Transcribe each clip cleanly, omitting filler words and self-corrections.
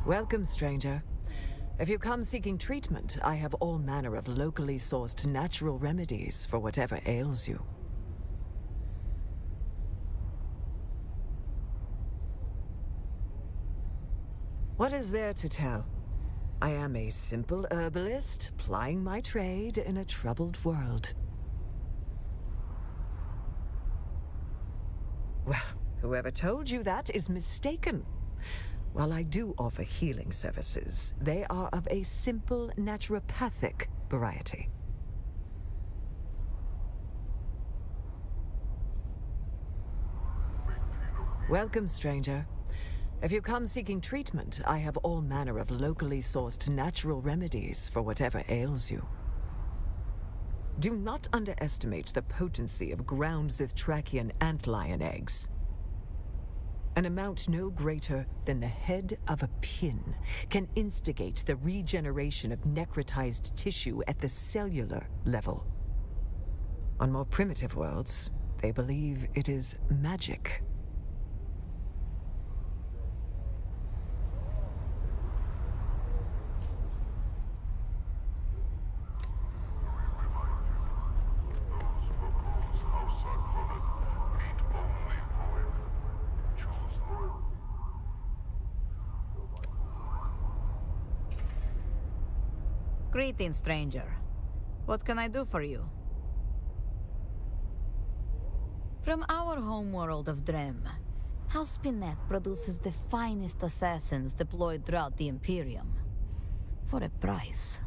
Welcome, stranger. If you come seeking treatment, I have all manner of locally sourced natural remedies for whatever ails you. What is there to tell? I am a simple herbalist, plying my trade in a troubled world. Well, whoever told you that is mistaken. While I do offer healing services, they are of a simple naturopathic variety. Welcome, stranger. If you come seeking treatment, I have all manner of locally sourced natural remedies for whatever ails you. Do not underestimate the potency of ground Zithtrakian antlion eggs. An amount no greater than the head of a pin can instigate the regeneration of necrotized tissue at the cellular level. On more primitive worlds, they believe it is magic. Greetings, stranger. What can I do for you? From our homeworld of Drem, House Pinette produces the finest assassins deployed throughout the Imperium. For a price.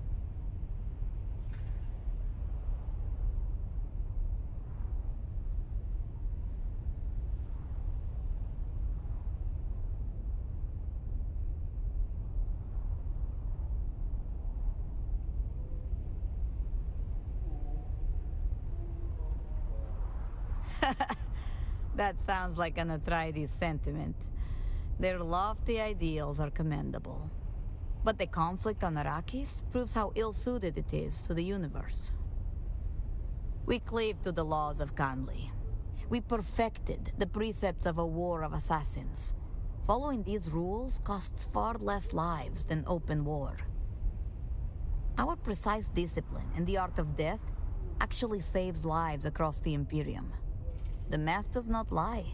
That sounds like an Atreides sentiment. Their lofty ideals are commendable. But the conflict on Arrakis proves how ill-suited it is to the universe. We cleave to the laws of Khanli. We perfected the precepts of a war of assassins. Following these rules costs far less lives than open war. Our precise discipline in the art of death actually saves lives across the Imperium. The math does not lie.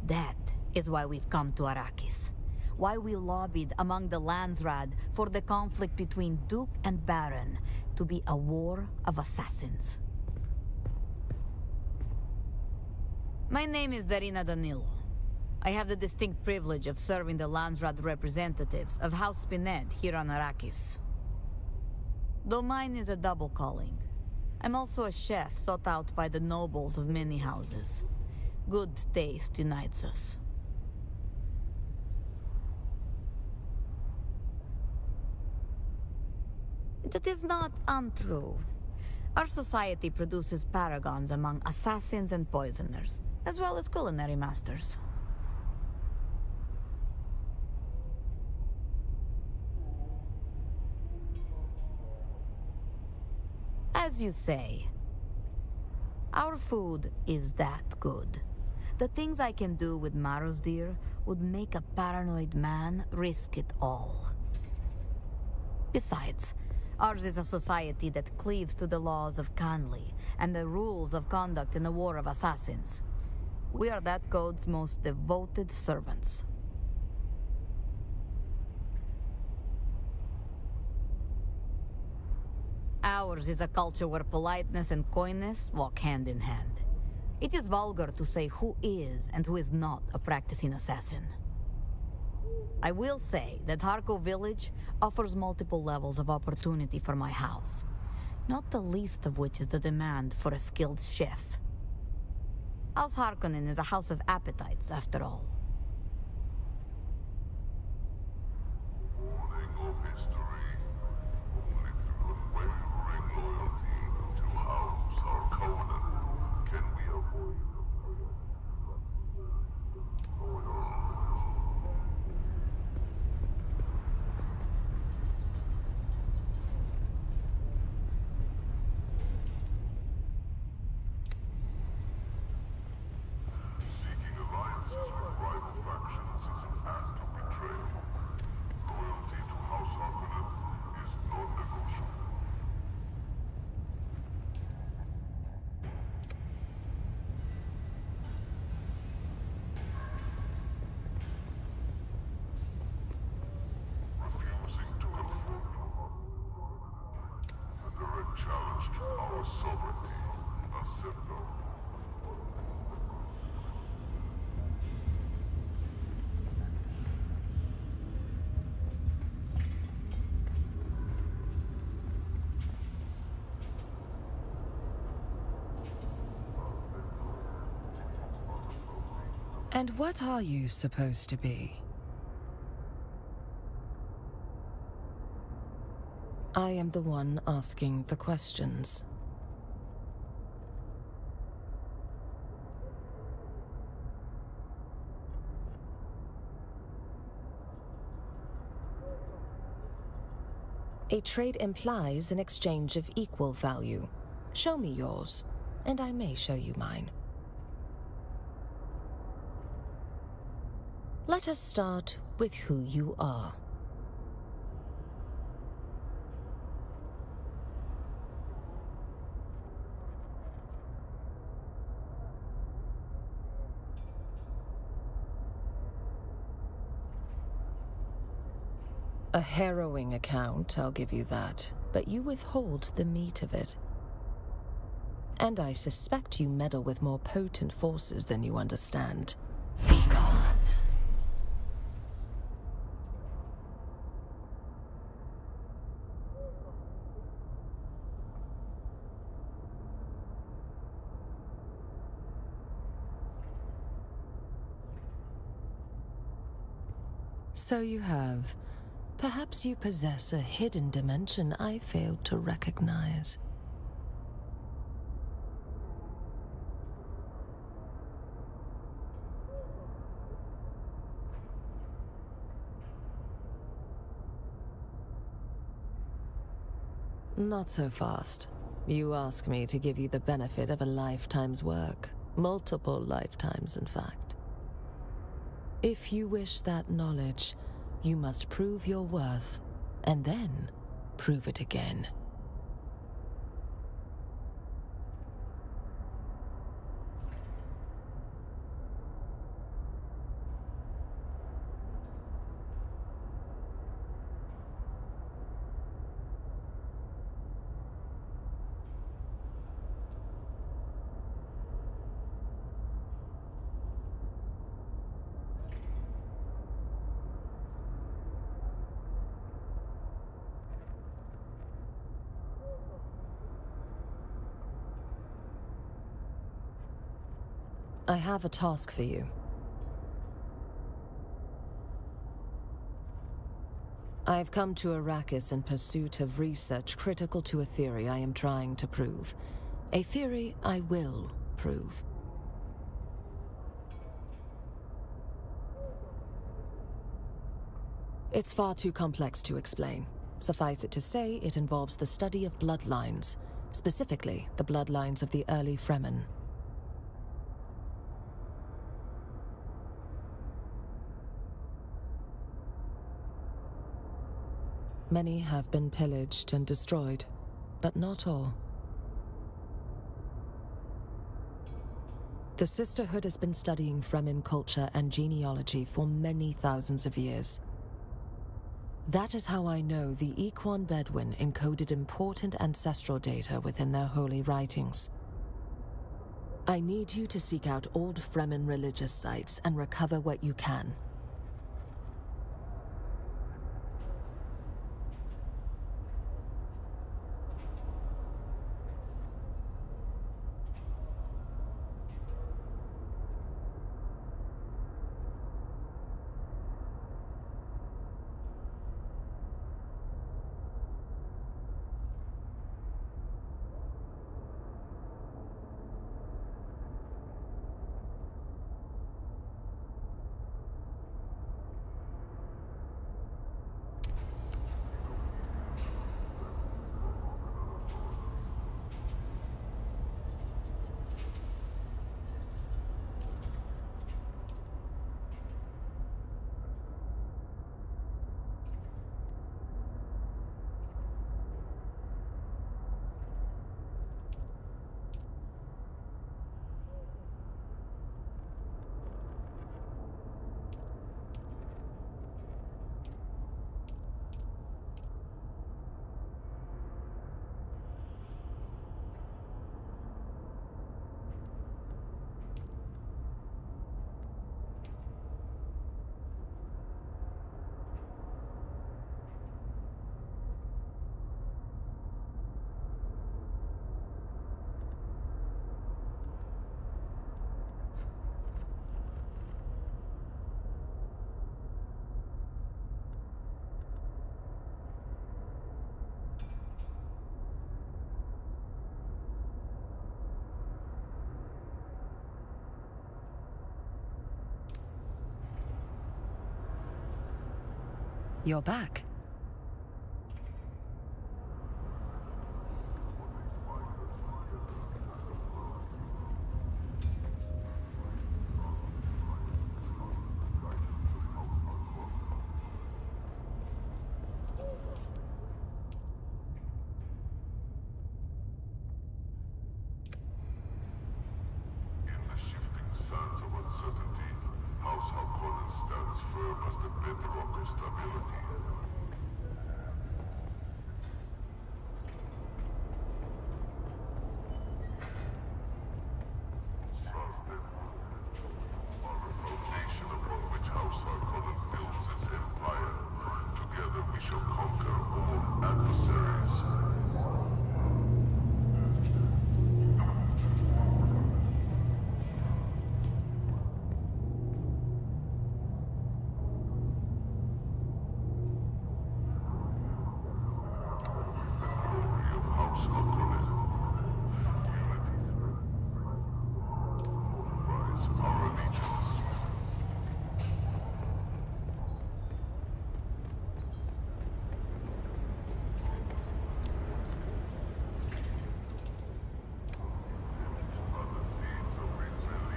That is why we've come to Arrakis. Why we lobbied among the Landsraad for the conflict between Duke and Baron to be a war of assassins. My name is Darina Danilo. I have the distinct privilege of serving the Landsraad representatives of House Pinette here on Arrakis. Though mine is a double calling, I'm also a chef sought out by the nobles of many houses. Good taste unites us. That is not untrue. Our society produces paragons among assassins and poisoners, as well as culinary masters. As you say, our food is that good. The things I can do with Marosdir would make a paranoid man risk it all. Besides, ours is a society that cleaves to the laws of Khanli and the rules of conduct in a war of assassins. We are that code's most devoted servants. Ours is a culture where politeness and coyness walk hand in hand. It is vulgar to say who is and who is not a practicing assassin. I will say that Harko Village offers multiple levels of opportunity for my house, not the least of which is the demand for a skilled chef. House Harkonnen is a house of appetites, after all. Morning of history, only through unwavering loyalty to House Harkonnen can we avoid seeking alliances with rival factions is an act of betrayal. challenge to our sovereignty, Accepto. And what are you supposed to be? I am the one asking the questions. A trade implies an exchange of equal value. Show me yours, and I may show you mine. Let us start with who you are. A harrowing account, I'll give you that, but you withhold the meat of it. And I suspect you meddle with more potent forces than you understand. Be gone. So you have. Perhaps you possess a hidden dimension I failed to recognize. Not so fast. You ask me to give you the benefit of a lifetime's work. Multiple lifetimes, in fact. If you wish that knowledge, you must prove your worth, and then prove it again. I have a task for you. I've come to Arrakis in pursuit of research critical to a theory I am trying to prove. A theory I will prove. It's far too complex to explain. Suffice it to say, it involves the study of bloodlines, specifically the bloodlines of the early Fremen. Many have been pillaged and destroyed, but not all. The Sisterhood has been studying Fremen culture and genealogy for many thousands of years. That is how I know the Equan Bedouin encoded important ancestral data within their holy writings. I need you to seek out old Fremen religious sites and recover what you can. You're back. In the shifting sands of uncertainty, House Harkonnen stands firm as the bedrock of stability. Are the foundation upon which House Harkonnen builds its empire. Together we shall conquer all adversaries. Glory of House Harkonnen. Unity. Rise our allegiance. Are the seeds of rebellion.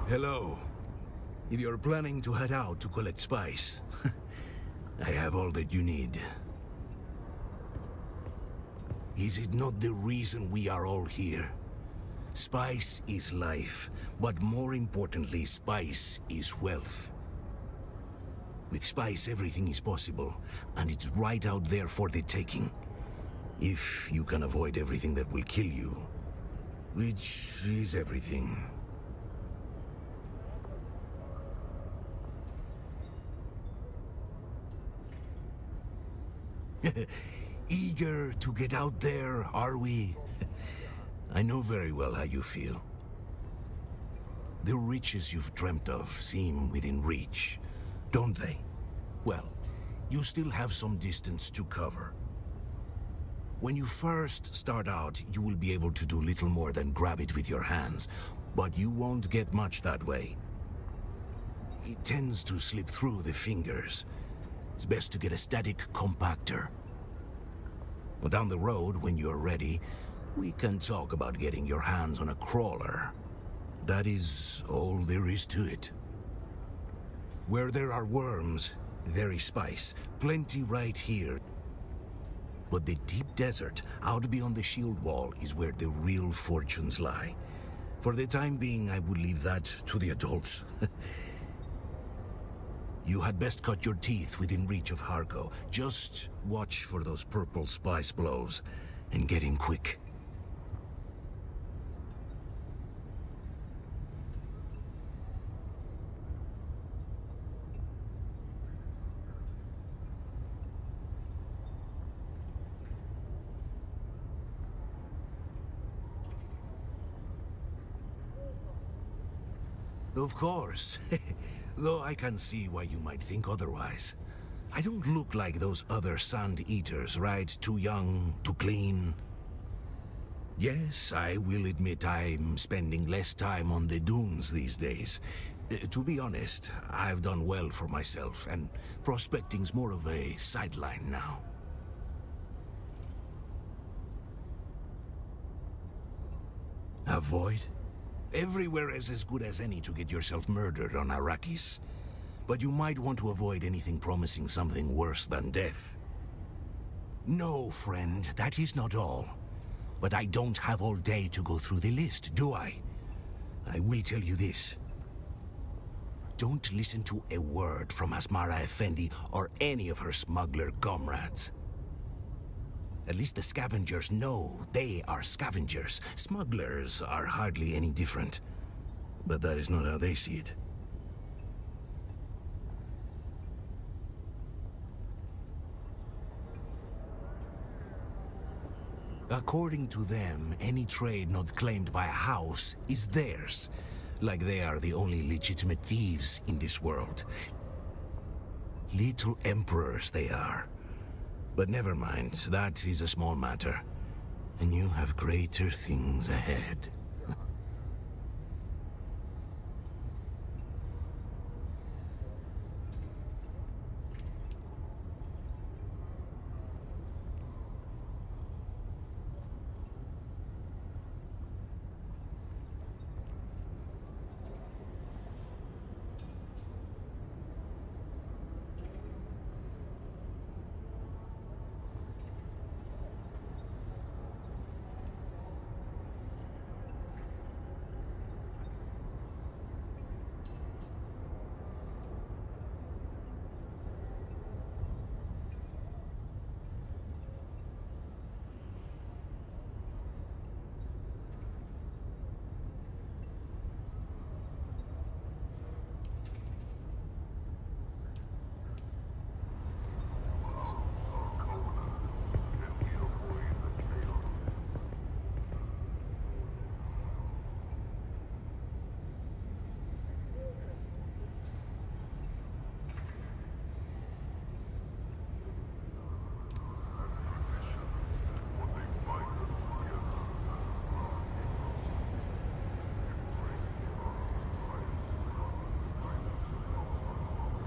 Hello. If you're planning to head out to collect spice, I have all that you need. Is it not the reason we are all here? Spice is life, but more importantly, spice is wealth. With spice, everything is possible, and it's right out there for the taking. If you can avoid everything that will kill you, which is everything. Eager to get out there, are we? I know very well how you feel. The riches you've dreamt of seem within reach, don't they? Well, you still have some distance to cover. When you first start out, you will be able to do little more than grab it with your hands, but you won't get much that way. It tends to slip through the fingers. It's best to get a static compactor. Well, down the road, when you're ready, we can talk about getting your hands on a crawler. That is all there is to it. Where there are worms, there is spice. Plenty right here. But the deep desert, out beyond the shield wall, is where the real fortunes lie. For the time being, I would leave that to the adults. You had best cut your teeth within reach of Harko. Just watch for those purple spice blows, and get in quick. Of course. Though I can see why you might think otherwise. I don't look like those other sand eaters, right? Too young, too clean. Yes, I will admit I'm spending less time on the dunes these days. To be honest, I've done well for myself, and prospecting's more of a sideline now. Avoid? Everywhere is as good as any to get yourself murdered on Arrakis. But you might want to avoid anything promising something worse than death. No, friend, that is not all. But I don't have all day to go through the list, do I? I will tell you this. Don't listen to a word from Asmara Effendi or any of her smuggler comrades. At least the scavengers know they are scavengers. Smugglers are hardly any different. But that is not how they see it. According to them, any trade not claimed by a house is theirs. Like they are the only legitimate thieves in this world. Little emperors they are. But never mind, that is a small matter. And you have greater things ahead.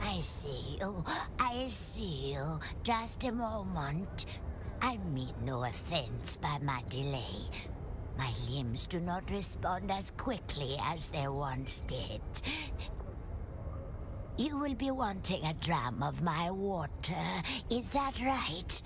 I see you. I see you. Just a moment. I mean no offense by my delay. My limbs do not respond as quickly as they once did. You will be wanting a dram of my water. Is that right?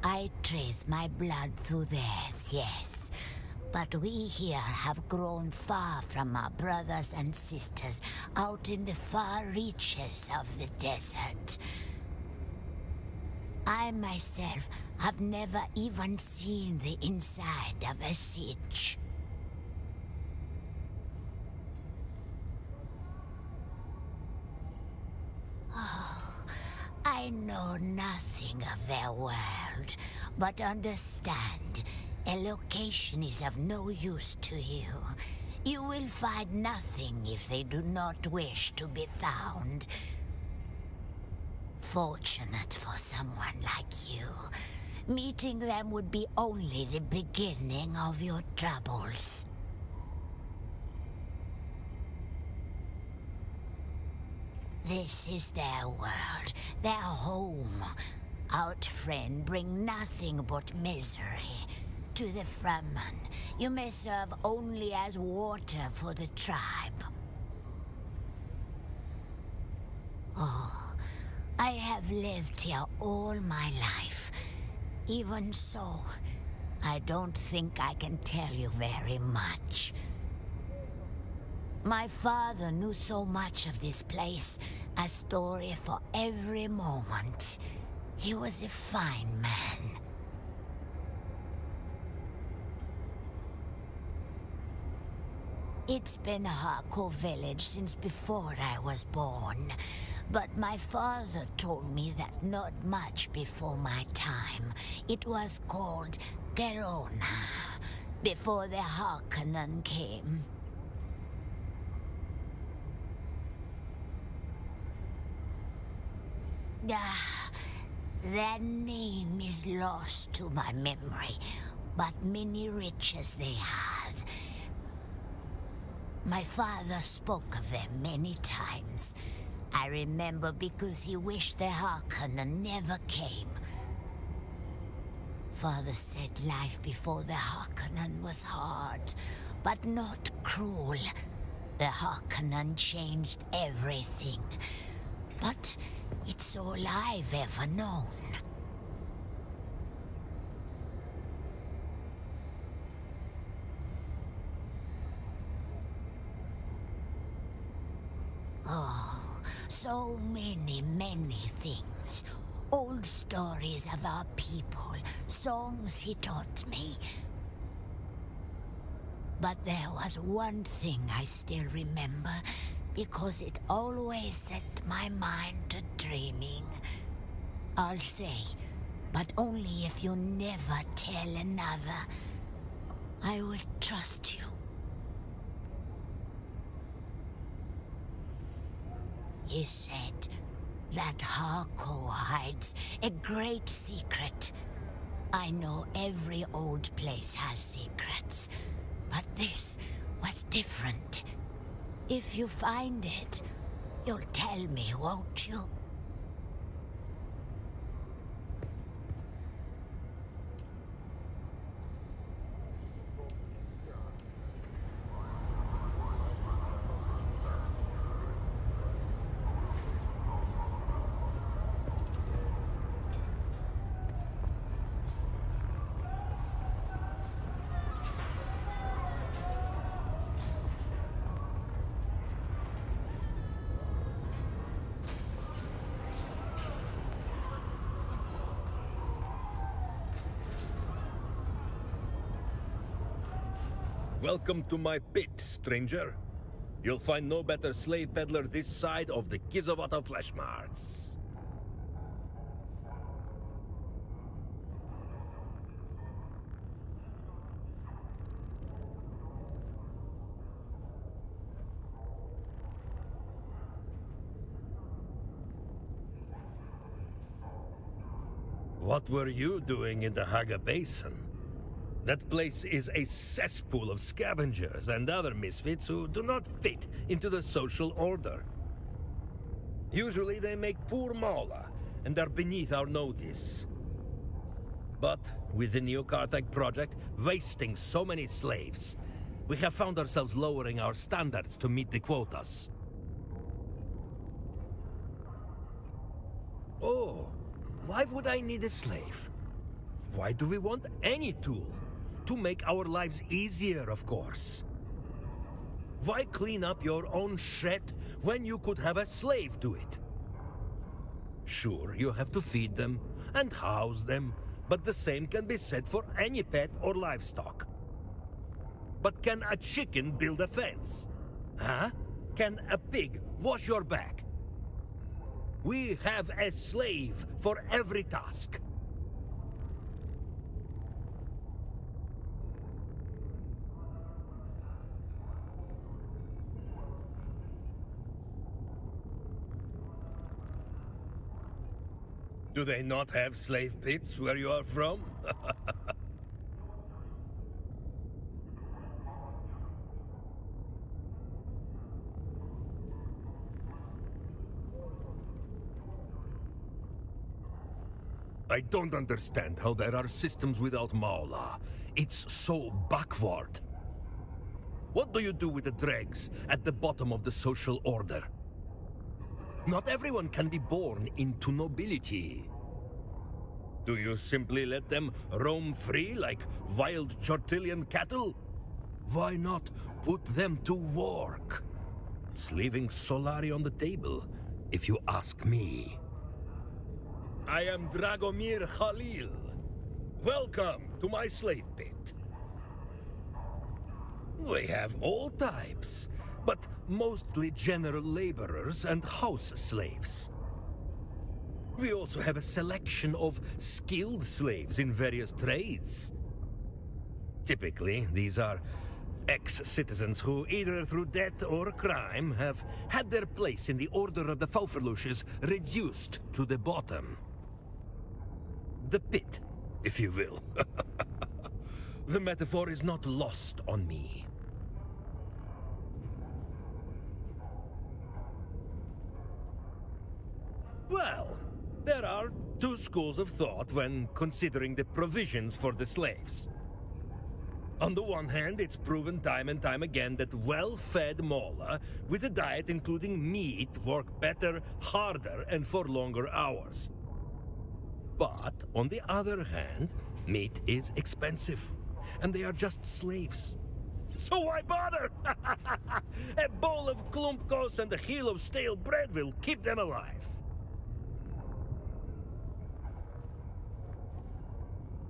I trace my blood through theirs, yes. But we here have grown far from our brothers and sisters out in the far reaches of the desert. I myself have never even seen the inside of a siege. I know nothing of their world, but understand, a location is of no use to you. You will find nothing if they do not wish to be found. Fortunate for someone like you. Meeting them would be only the beginning of your troubles. This is their world, their home. Outfriend bring nothing but misery. To the Fremen, you may serve only as water for the tribe. Oh, I have lived here all my life. Even so, I don't think I can tell you very much. My father knew so much of this place, a story for every moment. He was a fine man. It's been Harco village since before I was born, but my father told me that not much before my time. It was called Gerona, before the Harkonnen came. Their name is lost to my memory, but many riches they had. My father spoke of them many times. I remember because he wished the Harkonnen never came. Father said life before the Harkonnen was hard, but not cruel. The Harkonnen changed everything. But it's all I've ever known. Oh, so many things. Old stories of our people, songs he taught me. But there was one thing I still remember, because it always set my mind to dreaming. I'll say, but only if you never tell another. I will trust you. He said that Harco hides a great secret. I know every old place has secrets, but this was different. If you find it, you'll tell me, won't you? Welcome to my pit, stranger. You'll find no better slave peddler this side of the Kizovata flesh marts. What were you doing in the Haga Basin? That place is a cesspool of scavengers and other misfits who do not fit into the social order. Usually they make poor mauler and are beneath our notice. But with the New Carthage project wasting so many slaves, we have found ourselves lowering our standards to meet the quotas. Oh, why would I need a slave? Why do we want any tool? To make our lives easier, of course. Why clean up your own shit when you could have a slave do it? Sure, you have to feed them and house them, but the same can be said for any pet or livestock. But can a chicken build a fence? Huh? Can a pig wash your back? We have a slave for every task. Do they not have slave pits where you are from? I don't understand how there are systems without Maula. It's so backward. What do you do with the dregs at the bottom of the social order? Not everyone can be born into nobility. Do you simply let them roam free like wild Chortillian cattle? Why not put them to work? It's leaving Solari on the table, if you ask me. I am Dragomir Khalil. Welcome to my slave pit. We have all types, but mostly general laborers and house slaves. We also have a selection of skilled slaves in various trades. Typically, these are ex-citizens who, either through death or crime, have had their place in the Order of the Fauferlushes reduced to the bottom. The pit, if you will. The metaphor is not lost on me. Well, there are two schools of thought when considering the provisions for the slaves. On the one hand, it's proven time and time again that well-fed Mola with a diet including meat work better, harder, and for longer hours. But on the other hand, meat is expensive, and they are just slaves. So why bother? A bowl of klumpkos and a heel of stale bread will keep them alive.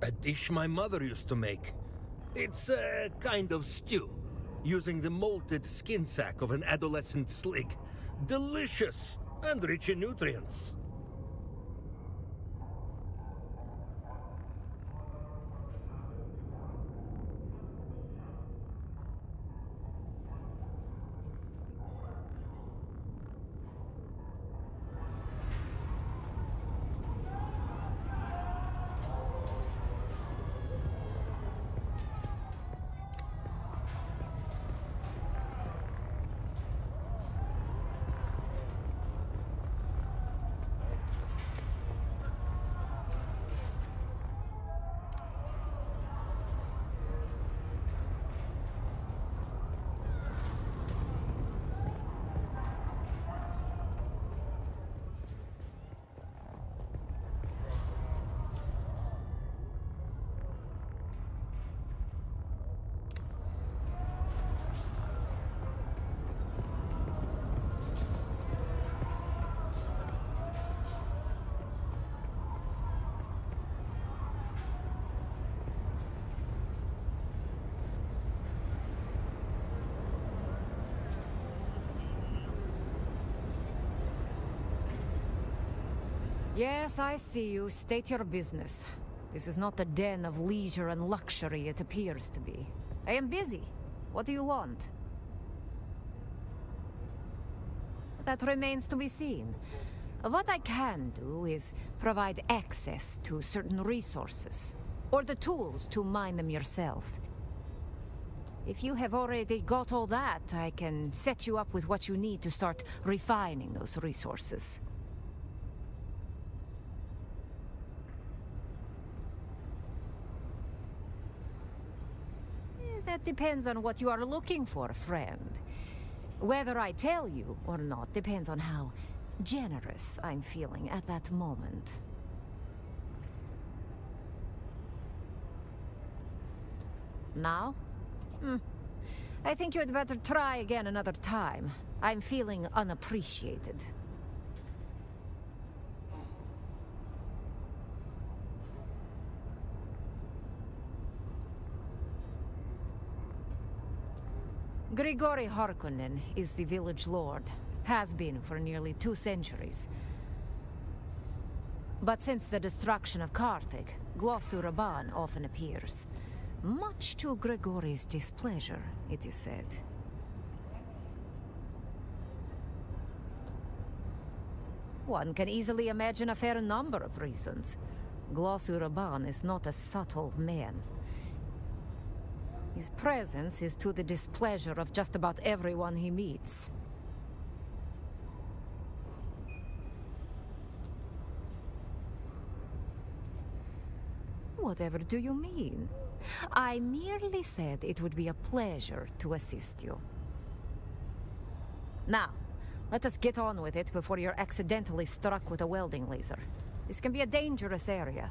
A dish my mother used to make. It's a kind of stew, using the molted skin sack of an adolescent slig. Delicious and rich in nutrients. Yes, I see you. State your business. This is not the den of leisure and luxury it appears to be. I am busy. What do you want? That remains to be seen. What I can do is provide access to certain resources, or the tools to mine them yourself. If you have already got all that, I can set you up with what you need to start refining those resources. That depends on what you are looking for, friend. Whether I tell you or not depends on how generous I'm feeling at that moment. Now? I think you had better try again another time. I'm feeling unappreciated. Grigori Harkonnen is the village lord. Has been for nearly 2 centuries. But since the destruction of Karthik, Glossu Raban often appears. Much to Grigori's displeasure, it is said. One can easily imagine a fair number of reasons. Glossu Raban is not a subtle man. His presence is to the displeasure of just about everyone he meets. Whatever do you mean? I merely said it would be a pleasure to assist you. Now, let us get on with it before you're accidentally struck with a welding laser. This can be a dangerous area.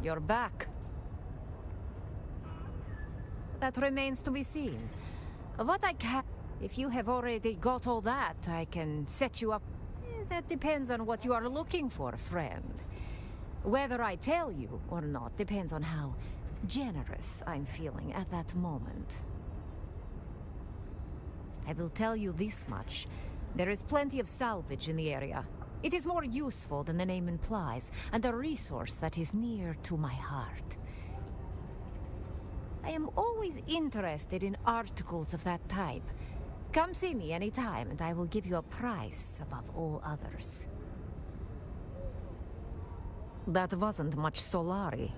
You're back. That remains to be seen. What I can... If you have already got all that, I can set you up... That depends on what you are looking for, friend. Whether I tell you or not depends on how generous I'm feeling at that moment. I will tell you this much. There is plenty of salvage in the area. It is more useful than the name implies, and a resource that is near to my heart. I am always interested in articles of that type. Come see me anytime, and I will give you a price above all others. That wasn't much Solari.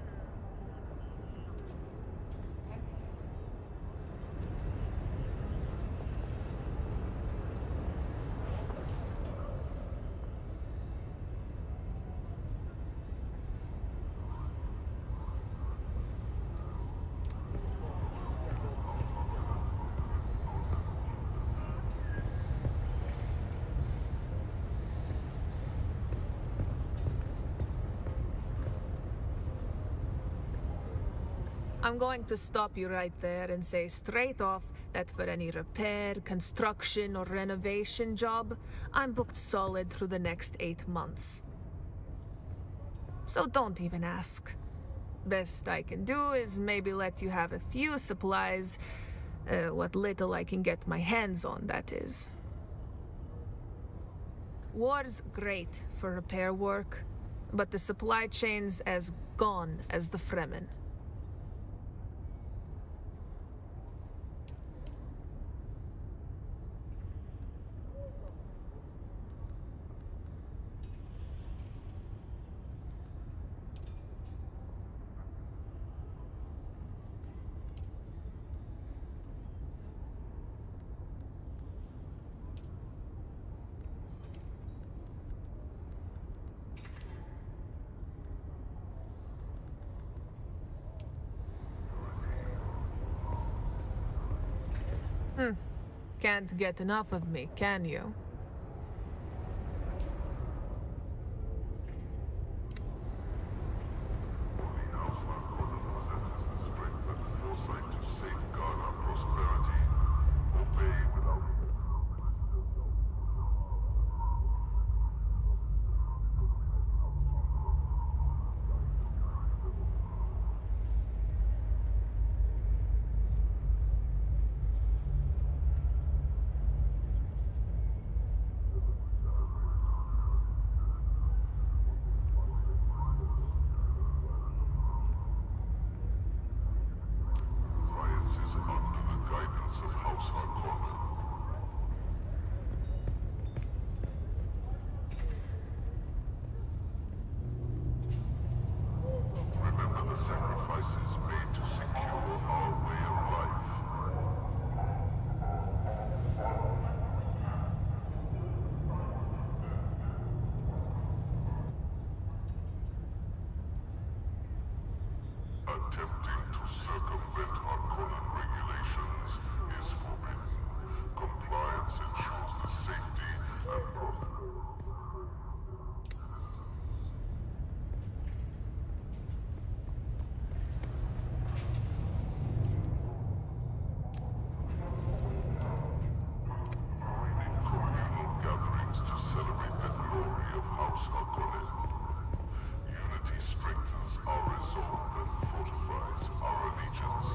I'm going to stop you right there and say straight off that for any repair, construction, or renovation job, I'm booked solid through the next 8 months. So don't even ask. Best I can do is maybe let you have a few supplies, what little I can get my hands on, that is. War's great for repair work, but the supply chain's as gone as the Fremen. Can't get enough of me, can you? Attempting to circumvent Harkonnen regulations is forbidden. Compliance ensures the safety and prosperity. Communal gatherings to celebrate the glory of House Harkonnen. Unity strengthens our resolve and fortifies our allegiance.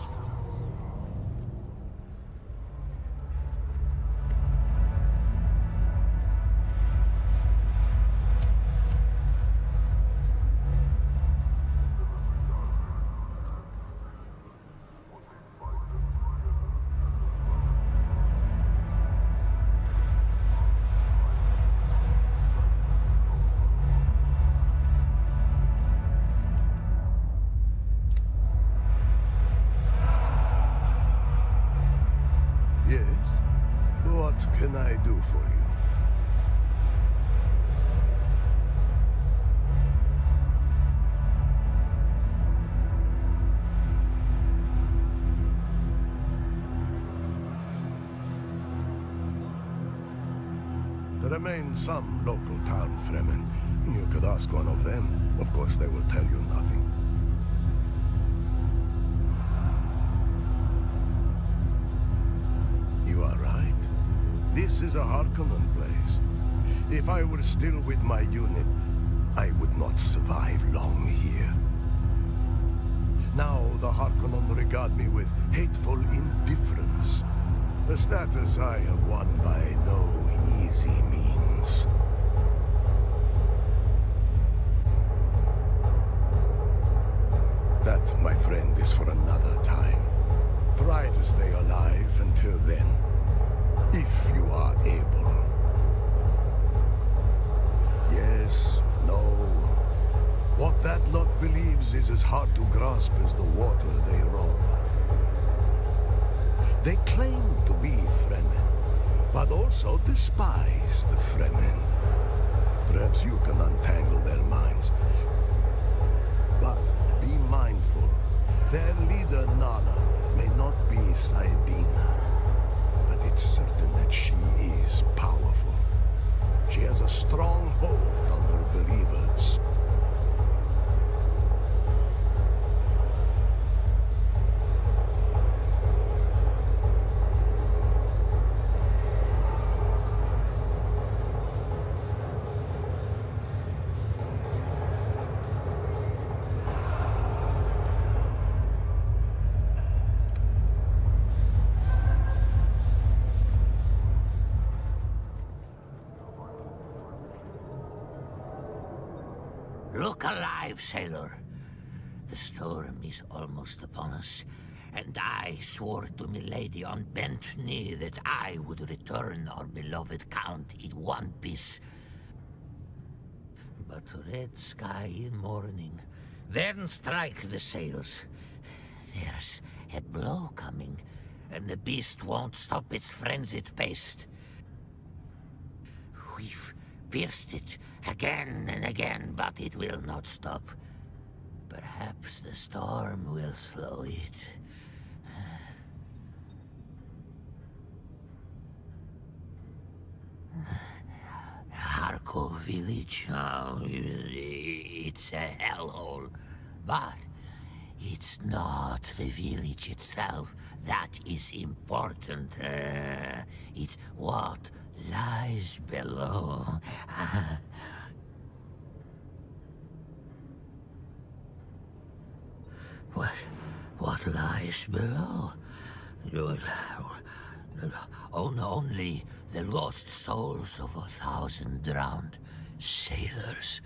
Yes? What can I do for you? There remain some local town Fremen. You could ask one of them. Of course, they will tell you nothing. You are right. This is a Harkonnen place. If I were still with my unit, I would not survive long here. Now the Harkonnen regard me with hateful indifference. A status I have won by no easy means. That, my friend, is for another time. Try to stay alive until then, if you are able. Yes, no. What that lot believes is as hard to grasp as the water they rob. They claim to be Fremen, but also despise the Fremen. Perhaps you can untangle their minds. But be mindful, their leader Nala may not be Saibina, but it's certain that she is powerful. She has a strong hold on her believers. Look alive, sailor. The storm is almost upon us, and I swore to milady on bent knee that I would return our beloved Count in one piece. But red sky in morning, then strike the sails. There's a blow coming, and the beast won't stop its frenzied pace. We've pierced it again and again, but it will not stop. Perhaps the storm will slow it. village. It's a hellhole. But it's not the village itself that is important. It's what lies below. What lies below? Only the lost souls of 1,000 drowned sailors.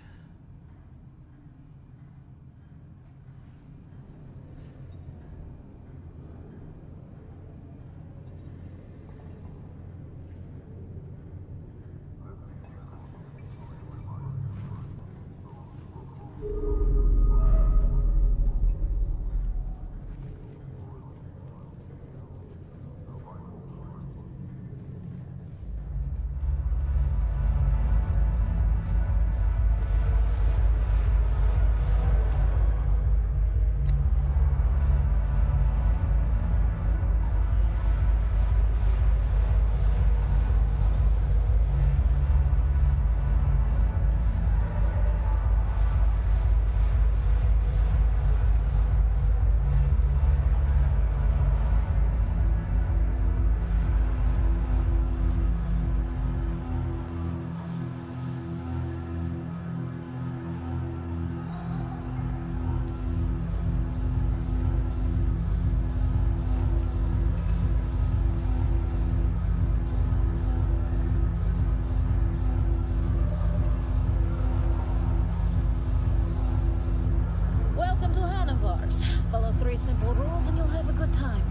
Follow 3 simple rules and you'll have a good time.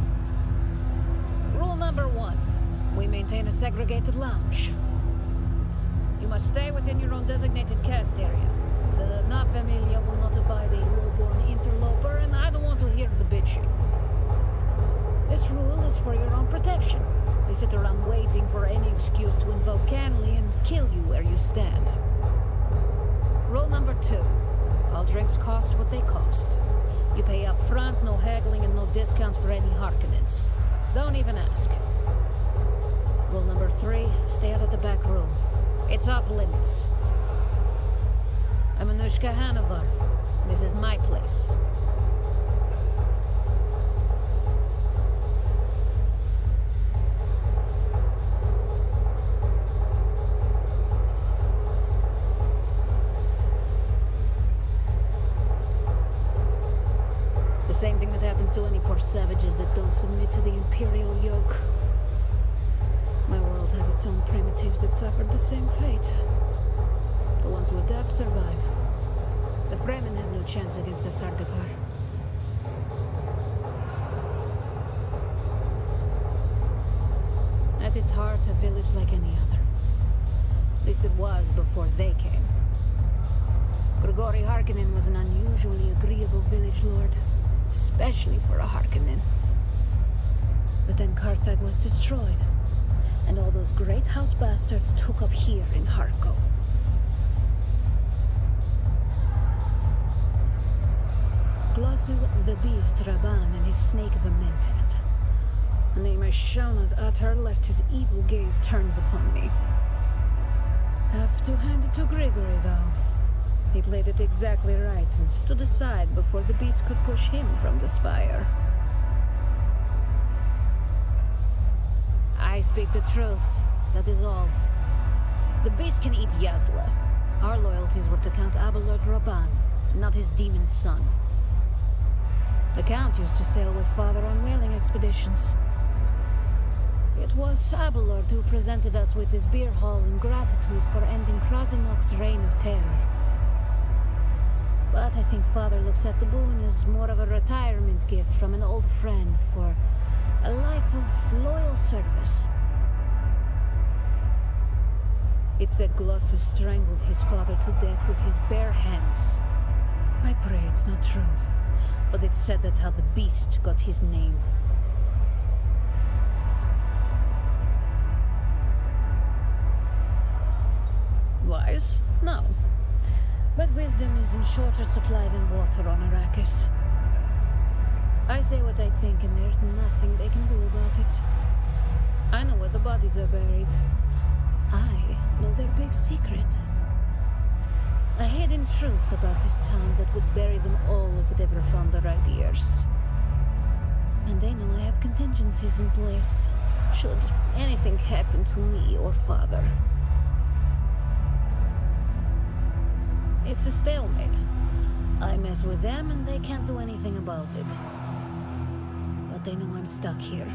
Rule number 1. We maintain a segregated lounge. You must stay within your own designated cast area. The Na Familia will not abide a low-born interloper, and I don't want to hear the bitching. This rule is for your own protection. They sit around waiting for any excuse to invoke Canley and kill you where you stand. Rule number 2. All drinks cost what they cost. You pay up front, no haggling and no discounts for any Harkonnens. Don't even ask. Rule number 3, stay out of the back room. It's off limits. I'm Anushka Hanover. This is my place. The same thing that happens to any poor savages that don't submit to the Imperial yoke. My world had its own primitives that suffered the same fate. The ones who adapt survive. The Fremen have no chance against the Sardaukar. At its heart, a village like any other. At least it was before they came. Grigori Harkonnen was an unusually agreeable village lord, especially for a Harkonnen. But then Carthag was destroyed, and all those great house bastards took up here in Harko. Glossu the Beast Raban and his snake of a mentat. A name I shall not utter lest his evil gaze turns upon me. Have to hand it to Grigory, though. He played it exactly right and stood aside before the beast could push him from the spire. I speak the truth, that is all. The beast can eat Yazla. Our loyalties were to Count Abelard Raban, not his demon son. The Count used to sail with Father on whaling expeditions. It was Abelard who presented us with his beer hall in gratitude for ending Krasinok's reign of terror. But I think Father looks at the boon as more of a retirement gift from an old friend for a life of loyal service. It said Glossu strangled his father to death with his bare hands. I pray it's not true, but it said that's how the beast got his name. Wise? No. But wisdom is in shorter supply than water on Arrakis. I say what I think, and there's nothing they can do about it. I know where the bodies are buried. I know their big secret. A hidden truth about this town that would bury them all if it ever found the right ears. And they know I have contingencies in place, should anything happen to me or father. It's a stalemate. I mess with them and they can't do anything about it. But they know I'm stuck here.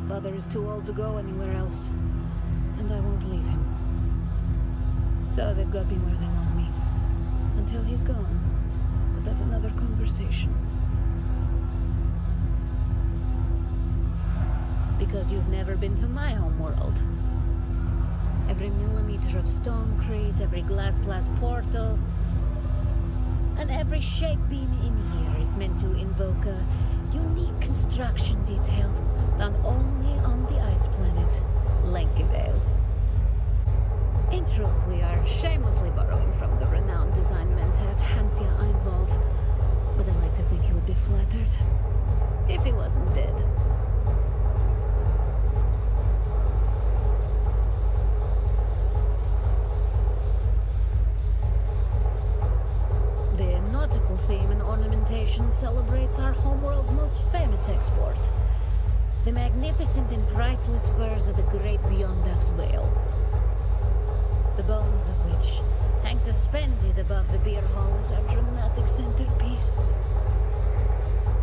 Father is too old to go anywhere else, and I won't leave him. So they've got me where they want me. Until he's gone. But that's another conversation. Because you've never been to my homeworld. Every millimeter of stonecrete, every glass portal, and every shape beam in here is meant to invoke a unique construction detail found only on the ice planet, Lenkivale. In truth, we are shamelessly borrowing from the renowned design mentat Hansia Einwald, but I like to think he would be flattered if he wasn't dead. The nautical theme and ornamentation celebrates our homeworld's most famous export, the magnificent and priceless furs of the great Beyondak's Vale. The bones of which hang suspended above the beer hall as our dramatic centerpiece.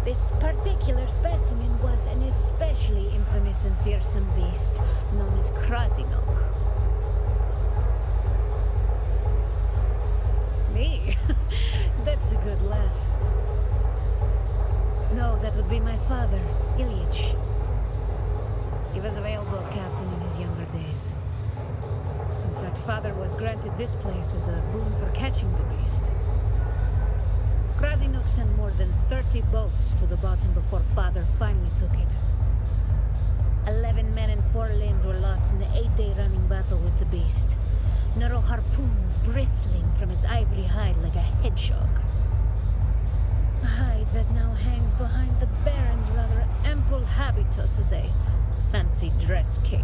This particular specimen was an especially infamous and fearsome beast known as Krasinok. Me? That's a good laugh. No, that would be my father, Ilyich. He was a whaleboat captain in his younger days. In fact, father was granted this place as a boon for catching the beast. Krasinok sent more than 30 boats to the bottom before father finally took it. 11 men and 4 limbs were lost in the 8-day running battle with the beast. Narrow harpoons bristling from its ivory hide like a hedgehog. A hide that now hangs behind the Baron's rather ample habitus as a fancy dress cape.